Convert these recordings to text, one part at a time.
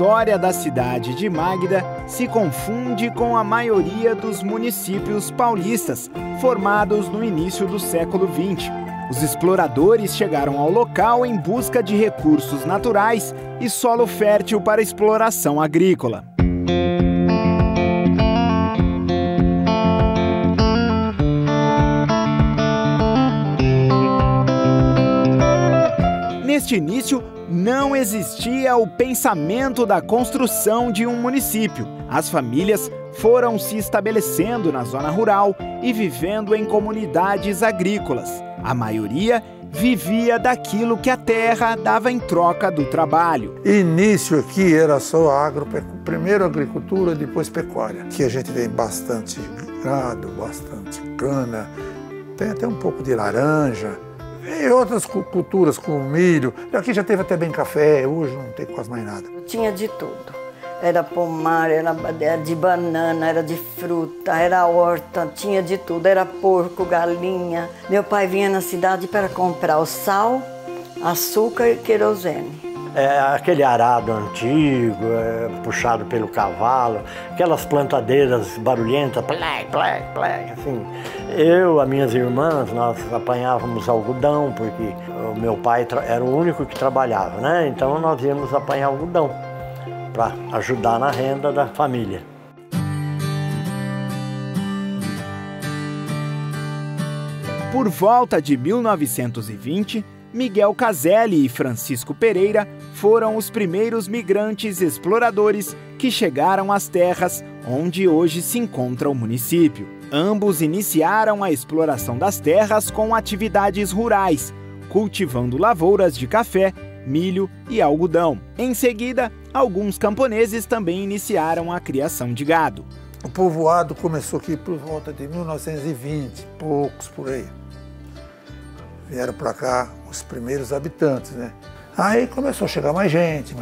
história da cidade de Magda se confunde com a maioria dos municípios paulistas formados no início do século XX. Os exploradores chegaram ao local em busca de recursos naturais e solo fértil para exploração agrícola. Neste início, não existia o pensamento da construção de um município. As famílias foram se estabelecendo na zona rural e vivendo em comunidades agrícolas. A maioria vivia daquilo que a terra dava em troca do trabalho. Início aqui era só primeiro agricultura, depois pecuária. Aqui a gente tem bastante gado, bastante cana, tem até um pouco de laranja. E outras culturas, como milho. Aqui já teve até bem café, hoje não tem quase mais nada. Tinha de tudo. Era pomar, era de banana, era de fruta, era horta, tinha de tudo. Era porco, galinha. Meu pai vinha na cidade para comprar o sal, açúcar e querosene. É aquele arado antigo, puxado pelo cavalo, aquelas plantadeiras barulhentas, plec, plec, plec, assim. Eu, as minhas irmãs, nós apanhávamos algodão, porque o meu pai era o único que trabalhava, né? Então nós íamos apanhar algodão para ajudar na renda da família. Por volta de 1920, Miguel Caselli e Francisco Pereira foram os primeiros migrantes exploradores que chegaram às terras onde hoje se encontra o município. Ambos iniciaram a exploração das terras com atividades rurais, cultivando lavouras de café, milho e algodão. Em seguida, alguns camponeses também iniciaram a criação de gado. O povoado começou aqui por volta de 1920, poucos por aí. Vieram para cá os primeiros habitantes, né? Aí começou a chegar mais gente.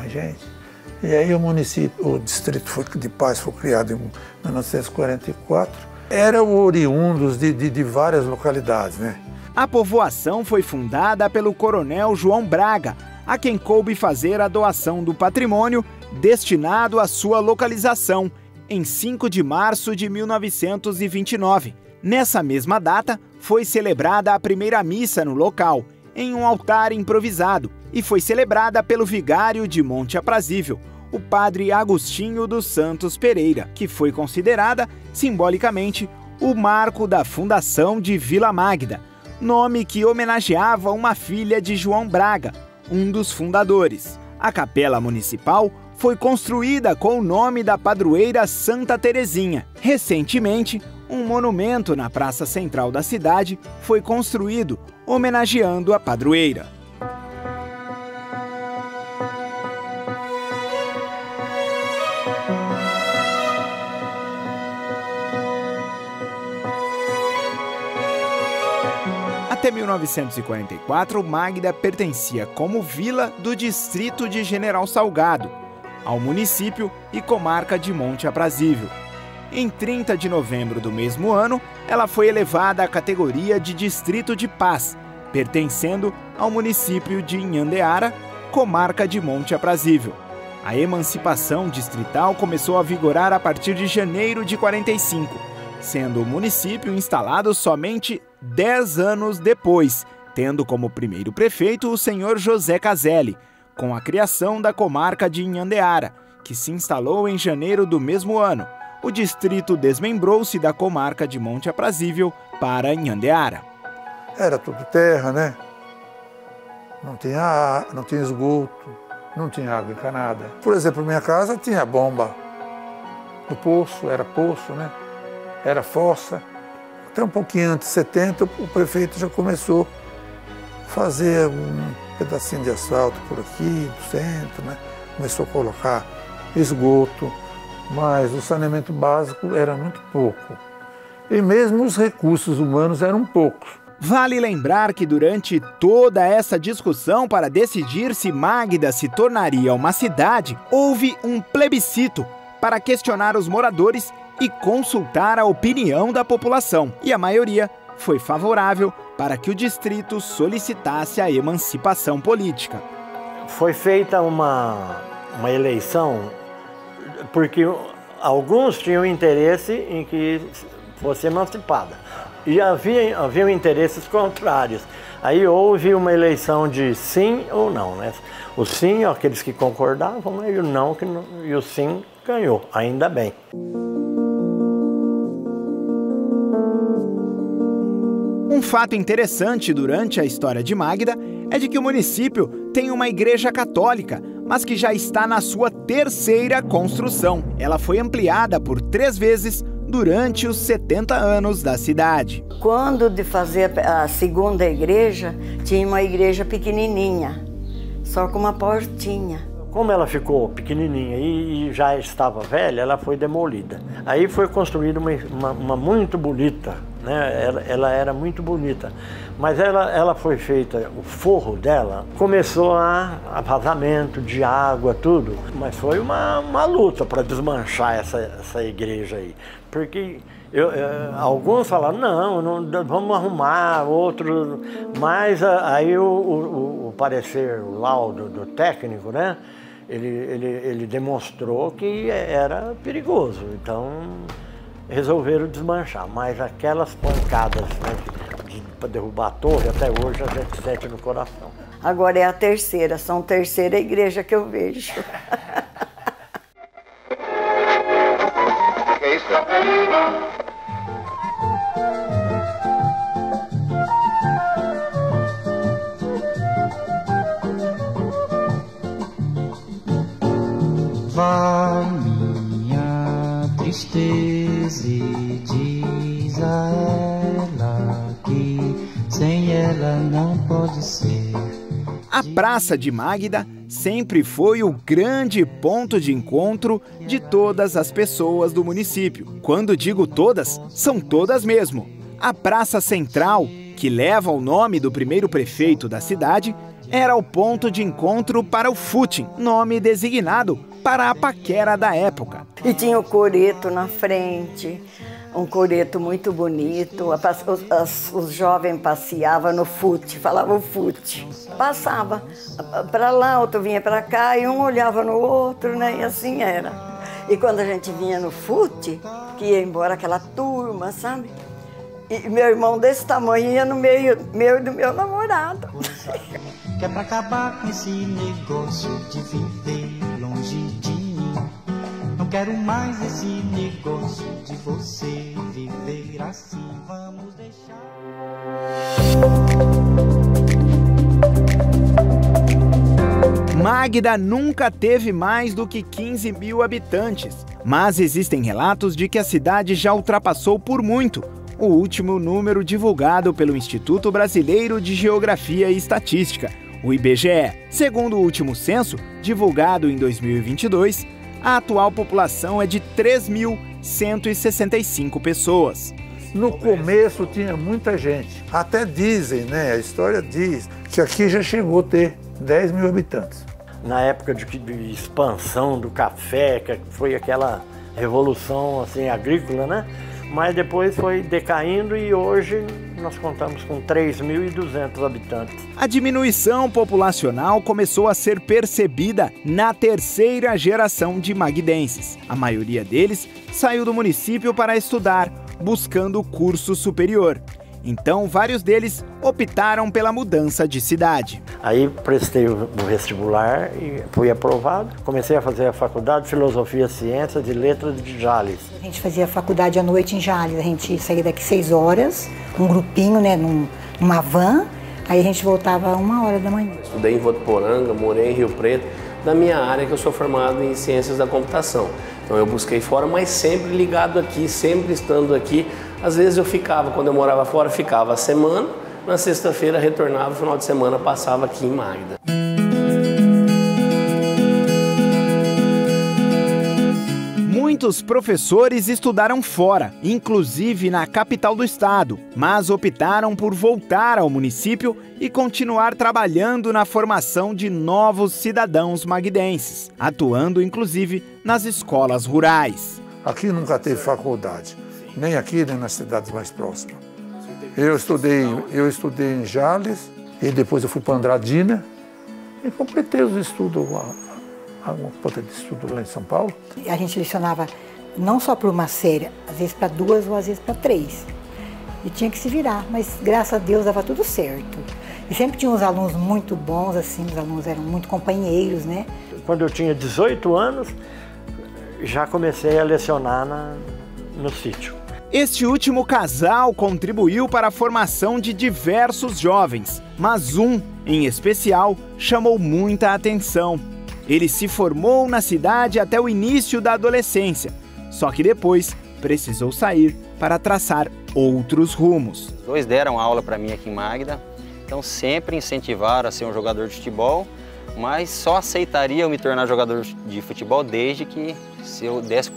E aí o Distrito de Paz foi criado em 1944. Eram oriundos de várias localidades, né? A povoação foi fundada pelo coronel João Braga, a quem coube fazer a doação do patrimônio destinado à sua localização, em 5 de março de 1929. Nessa mesma data, foi celebrada a primeira missa no local, em um altar improvisado, e foi celebrada pelo vigário de Monte Aprazível, o padre Agostinho dos Santos Pereira, que foi considerada, simbolicamente, o marco da fundação de Vila Magda, nome que homenageava uma filha de João Braga, um dos fundadores. A capela municipal foi construída com o nome da padroeira Santa Terezinha. Recentemente, um monumento na praça central da cidade foi construído, homenageando a padroeira. Até 1944, Magda pertencia como vila do distrito de General Salgado, ao município e comarca de Monte Aprazível. Em 30 de novembro do mesmo ano, ela foi elevada à categoria de Distrito de Paz, pertencendo ao município de Inhandeara, comarca de Monte Aprazível. A emancipação distrital começou a vigorar a partir de janeiro de 45, sendo o município instalado somente 10 anos depois, tendo como primeiro prefeito o senhor José Caselli, com a criação da comarca de Inhandeara, que se instalou em janeiro do mesmo ano. O distrito desmembrou-se da comarca de Monte Aprazível para Inhandeara. Era tudo terra, né? Não tinha esgoto, não tinha água encanada. Por exemplo, minha casa tinha bomba no poço, era poço, né? Era fossa. Até um pouquinho antes de 70, o prefeito já começou a fazer um pedacinho de asfalto por aqui, do centro, né? Começou a colocar esgoto, mas o saneamento básico era muito pouco. E mesmo os recursos humanos eram poucos. Vale lembrar que durante toda essa discussão para decidir se Magda se tornaria uma cidade, houve um plebiscito para questionar os moradores e consultar a opinião da população. E a maioria foi favorável para que o distrito solicitasse a emancipação política. Foi feita uma uma eleição, porque alguns tinham interesse em que fosse emancipada. E haviam interesses contrários. Aí houve uma eleição de sim ou não, né? O sim, aqueles que concordavam, e o não, e o sim ganhou, ainda bem. Um fato interessante durante a história de Magda é de que o município tem uma igreja católica, mas que já está na sua terceira construção. Ela foi ampliada por 3 vezes durante os 70 anos da cidade. Quando de fazer a segunda igreja, tinha uma igreja pequenininha, só com uma portinha. Como ela ficou pequenininha e já estava velha, ela foi demolida. Aí foi construída uma muito bonita, né? Ela era muito bonita, mas ela foi feita, o forro dela começou a vazamento de água, tudo. Mas foi uma luta para desmanchar essa igreja aí, porque alguns falaram, não, vamos arrumar, outros, mas aí o parecer, o laudo do técnico, né? Ele demonstrou que era perigoso, então resolveram desmanchar. Mas aquelas pancadas, né, para derrubar a torre, até hoje a gente sente no coração. Agora é a terceira, são terceira igreja que eu vejo. Que isso? Vai minha tristeza e diz a ela que sem ela não pode ser. A Praça de Magda sempre foi o grande ponto de encontro de todas as pessoas do município. Quando digo todas, são todas mesmo. A Praça Central, que leva o nome do primeiro prefeito da cidade, era o ponto de encontro para o footing, nome designado para a paquera da época. E tinha o coreto na frente, um coreto muito bonito. Os jovens passeavam no fute, falavam fute. Passava para lá, outro vinha para cá e um olhava no outro, né? E assim era. E quando a gente vinha no fute, que ia embora aquela turma, sabe? E meu irmão desse tamanho ia no meio meu e do meu namorado. Que é pra acabar com esse negócio de viver longe de mim. Não quero mais esse negócio de você viver assim. Vamos deixar. Magda nunca teve mais do que 15 mil habitantes, mas existem relatos de que a cidade já ultrapassou por muito o último número divulgado pelo Instituto Brasileiro de Geografia e Estatística, o IBGE. Segundo o último censo, divulgado em 2022, a atual população é de 3.165 pessoas. No começo tinha muita gente. Até dizem, né? A história diz que aqui já chegou a ter 10 mil habitantes. Na época de expansão do café, que foi aquela revolução assim, agrícola, né? Mas depois foi decaindo e hoje nós contamos com 3.200 habitantes. A diminuição populacional começou a ser percebida na terceira geração de magdenses. A maioria deles saiu do município para estudar, buscando curso superior. Então, vários deles optaram pela mudança de cidade. Aí prestei o vestibular e fui aprovado. Comecei a fazer a faculdade de Filosofia, Ciências e Letras de Jales. A gente fazia a faculdade à noite em Jales. A gente saía daqui 6 horas, um grupinho, né, numa van. Aí a gente voltava 1h da manhã. Estudei em Votuporanga, morei em Rio Preto. Da minha área, que eu sou formado em Ciências da Computação. Então eu busquei fora, mas sempre ligado aqui, sempre estando aqui. Às vezes eu ficava, quando eu morava fora, ficava a semana, na sexta-feira retornava, no final de semana passava aqui em Magda. Muitos professores estudaram fora, inclusive na capital do estado, mas optaram por voltar ao município e continuar trabalhando na formação de novos cidadãos magdenses, atuando inclusive nas escolas rurais. Aqui nunca teve faculdade, nem aqui nem nas cidades mais próximas. Eu estudei em Jales e depois eu fui para Andradina e completei os estudos lá. alguma conta de estudo lá em São Paulo. A gente lecionava não só por uma série, às vezes para 2 ou às vezes para 3. E tinha que se virar, mas graças a Deus dava tudo certo. E sempre tinha uns alunos muito bons, assim, os alunos eram muito companheiros, né? Quando eu tinha 18 anos, já comecei a lecionar no sítio. Este último casal contribuiu para a formação de diversos jovens, mas um, em especial, chamou muita atenção. Ele se formou na cidade até o início da adolescência, só que depois precisou sair para traçar outros rumos. Os dois deram aula para mim aqui em Magda, então sempre incentivaram a ser um jogador de futebol, mas só aceitaria eu me tornar jogador de futebol desde que se eu desse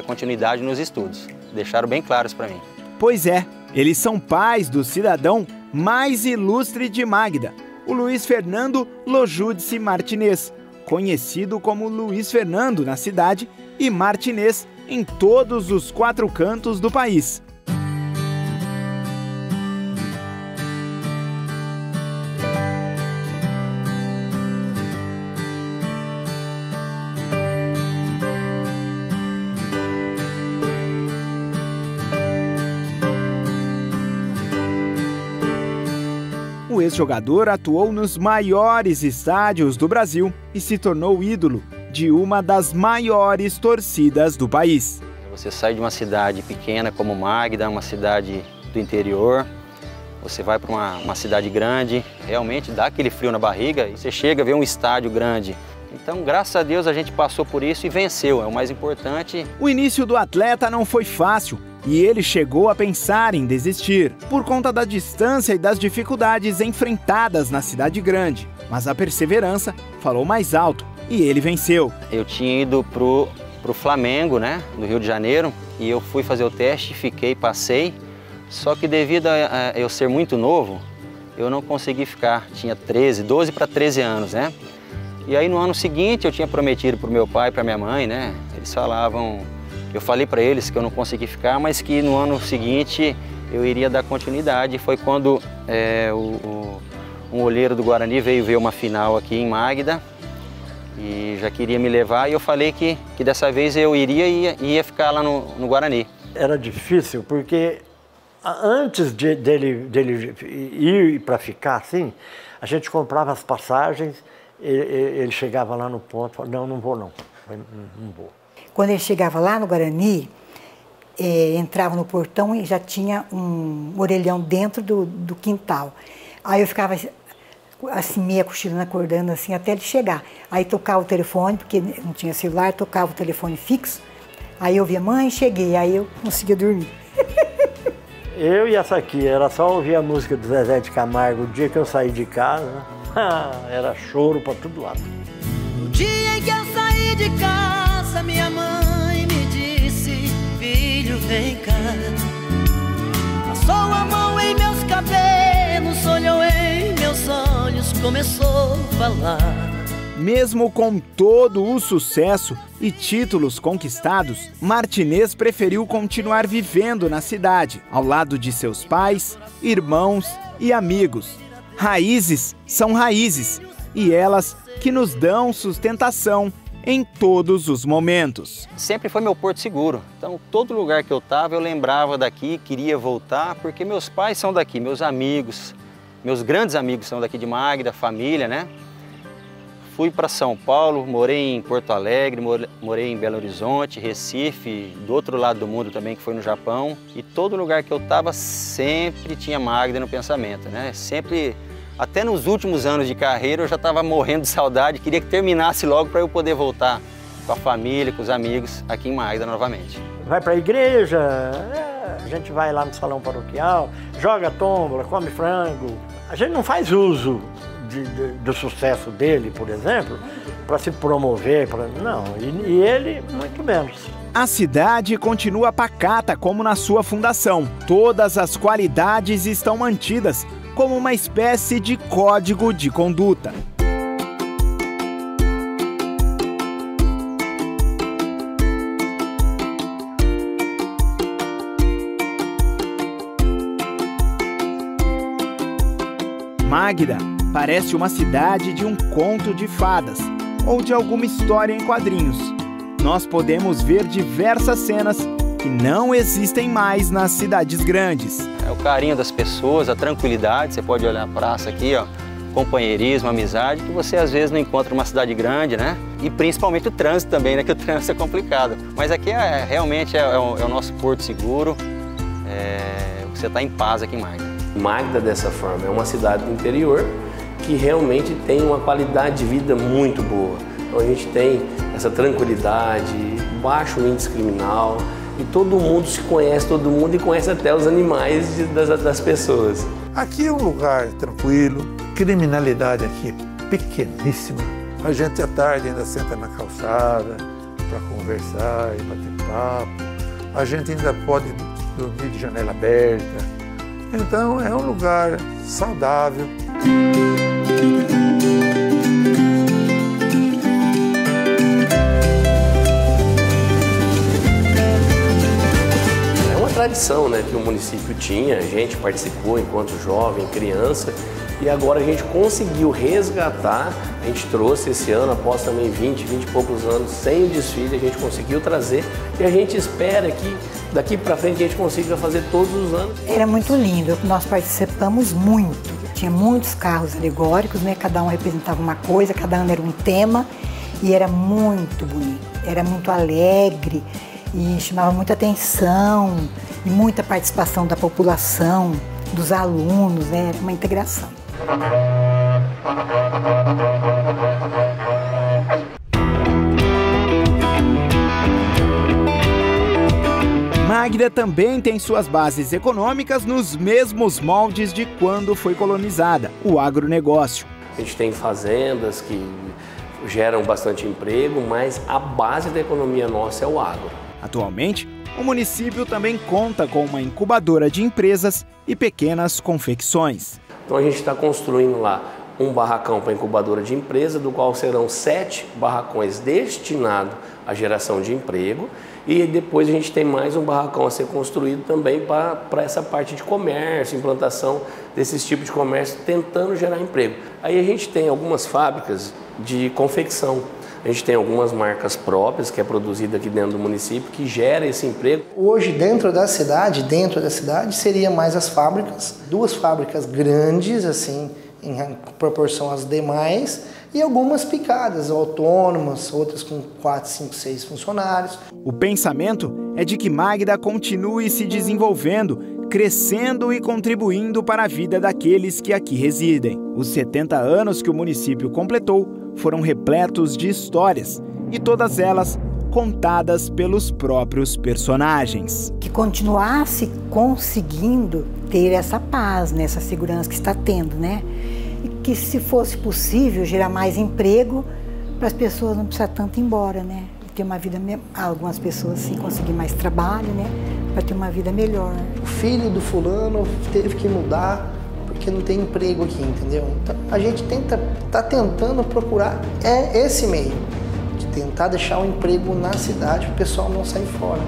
continuidade nos estudos. Deixaram bem claros para mim. Pois é, eles são pais do cidadão mais ilustre de Magda, o Luiz Fernando Lojudice Martinez, conhecido como Luiz Fernando na cidade e Martinez em todos os 4 cantos do país. O ex-jogador atuou nos maiores estádios do Brasil e se tornou ídolo de uma das maiores torcidas do país. Você sai de uma cidade pequena como Magda, uma cidade do interior, você vai para uma cidade grande, realmente dá aquele frio na barriga e você chega a ver um estádio grande. Então, graças a Deus, a gente passou por isso e venceu, é o mais importante. O início do atleta não foi fácil e ele chegou a pensar em desistir, por conta da distância e das dificuldades enfrentadas na cidade grande. Mas a perseverança falou mais alto e ele venceu. Eu tinha ido pro Flamengo, né, no Rio de Janeiro, e eu fui fazer o teste, passei, só que devido a eu ser muito novo, eu não consegui ficar, tinha 12 para 13 anos, né? E aí no ano seguinte eu tinha prometido para o meu pai e para minha mãe, né? Eles falavam, eu falei para eles que eu não consegui ficar, mas que no ano seguinte eu iria dar continuidade. Foi quando um olheiro do Guarani veio ver uma final aqui em Magda e já queria me levar, e eu falei que dessa vez eu ia ficar lá no Guarani. Era difícil porque antes dele ir para ficar assim, a gente comprava as passagens. Ele chegava lá no ponto e falava, não vou não vou. Quando ele chegava lá no Guarani, entrava no portão e já tinha um orelhão dentro do quintal. Aí eu ficava assim, meia cochilando, acordando assim, até ele chegar. Aí tocava o telefone, porque não tinha celular, tocava o telefone fixo. Aí eu via, mãe, cheguei, aí eu conseguia dormir. Eu e essa aqui, era só ouvir a música do Zezé de Camargo o dia que eu saí de casa. Era choro para todo lado. No dia em que eu saí de casa, minha mãe me disse, filho, vem cá. Passou a mão em meus cabelos, olhou em meus olhos, começou a falar. Mesmo com todo o sucesso e títulos conquistados, Martinez preferiu continuar vivendo na cidade, ao lado de seus pais, irmãos e amigos. Raízes são raízes, e elas que nos dão sustentação em todos os momentos. Sempre foi meu porto seguro, então todo lugar que eu estava eu lembrava daqui, queria voltar, porque meus pais são daqui, meus amigos, meus grandes amigos são daqui de Magda, família, né? Fui para São Paulo, morei em Porto Alegre, morei em Belo Horizonte, Recife, do outro lado do mundo também, que foi no Japão. E todo lugar que eu estava sempre tinha Magda no pensamento, né? Sempre, até nos últimos anos de carreira, eu já estava morrendo de saudade, queria que terminasse logo para eu poder voltar com a família, com os amigos, aqui em Magda novamente. Vai para a igreja, a gente vai lá no salão paroquial, joga tómbola, come frango. A gente não faz uso do sucesso dele, por exemplo, para se promover, não, e ele muito menos. A cidade continua pacata como na sua fundação. Todas as qualidades estão mantidas como uma espécie de código de conduta. Magda parece uma cidade de um conto de fadas. ou de alguma história em quadrinhos. Nós podemos ver diversas cenas que não existem mais nas cidades grandes. É o carinho das pessoas, a tranquilidade, você pode olhar a praça aqui, ó, companheirismo, amizade, que você às vezes não encontra numa cidade grande, né? E principalmente o trânsito também, né? Que o trânsito é complicado. Mas aqui realmente é o nosso porto seguro, você está em paz aqui em Magda. Magda, dessa forma, é uma cidade do interior que realmente tem uma qualidade de vida muito boa. Então a gente tem essa tranquilidade, baixo índice criminal, e todo mundo se conhece, todo mundo, e conhece até os animais das pessoas. Aqui é um lugar tranquilo, criminalidade aqui é pequeníssima. A gente à tarde ainda senta na calçada para conversar e bater papo. A gente ainda pode dormir de janela aberta. Então é um lugar saudável. Tradição, né, que o município tinha, a gente participou enquanto jovem, criança, e agora a gente conseguiu resgatar, a gente trouxe esse ano, após também 20 e poucos anos sem o desfile, a gente conseguiu trazer, e a gente espera que daqui para frente a gente consiga fazer todos os anos. Era muito lindo, nós participamos muito, tinha muitos carros alegóricos, né, cada um representava uma coisa, cada ano era um tema, e era muito bonito, era muito alegre, e chamava muita atenção, e muita participação da população, dos alunos, né? Era uma integração. Magda também tem suas bases econômicas nos mesmos moldes de quando foi colonizada, o agronegócio. A gente tem fazendas que geram bastante emprego, mas a base da economia nossa é o agro. Atualmente, o município também conta com uma incubadora de empresas e pequenas confecções. Então a gente está construindo lá um barracão para incubadora de empresa, do qual serão 7 barracões destinados à geração de emprego, e depois a gente tem mais um barracão a ser construído também para essa parte de comércio, implantação desses tipos de comércio, tentando gerar emprego. Aí a gente tem algumas fábricas de confecção. A gente tem algumas marcas próprias que é produzida aqui dentro do município que gera esse emprego. Hoje dentro da cidade seria mais as fábricas, 2 fábricas grandes assim em proporção às demais e algumas picadas, autônomas, outras com 4, 5, 6 funcionários. O pensamento é de que Magda continue se desenvolvendo, crescendo e contribuindo para a vida daqueles que aqui residem. Os 70 anos que o município completou foram repletos de histórias, e todas elas contadas pelos próprios personagens. Que continuasse conseguindo ter essa paz, né, essa segurança que está tendo, né? E que, se fosse possível, gerar mais emprego para as pessoas não precisar tanto ir embora, né? E ter uma vida, algumas pessoas sim, conseguir mais trabalho, né? Para ter uma vida melhor. O filho do fulano teve que mudar porque não tem emprego aqui, entendeu? Então a gente tá tentando procurar esse meio, de tentar deixar o emprego na cidade para o pessoal não sair fora.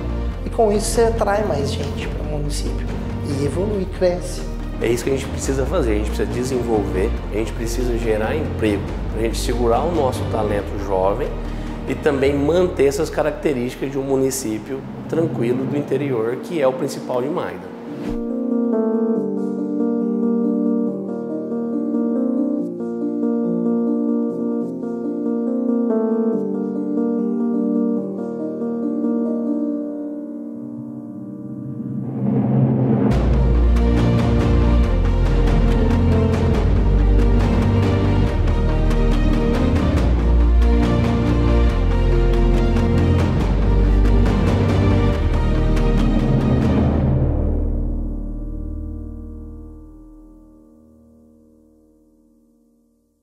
E com isso você atrai mais gente para o município e evolui, cresce. É isso que a gente precisa fazer, a gente precisa desenvolver, a gente precisa gerar emprego, para a gente segurar o nosso talento jovem e também manter essas características de um município tranquilo do interior, que é o principal de Magda.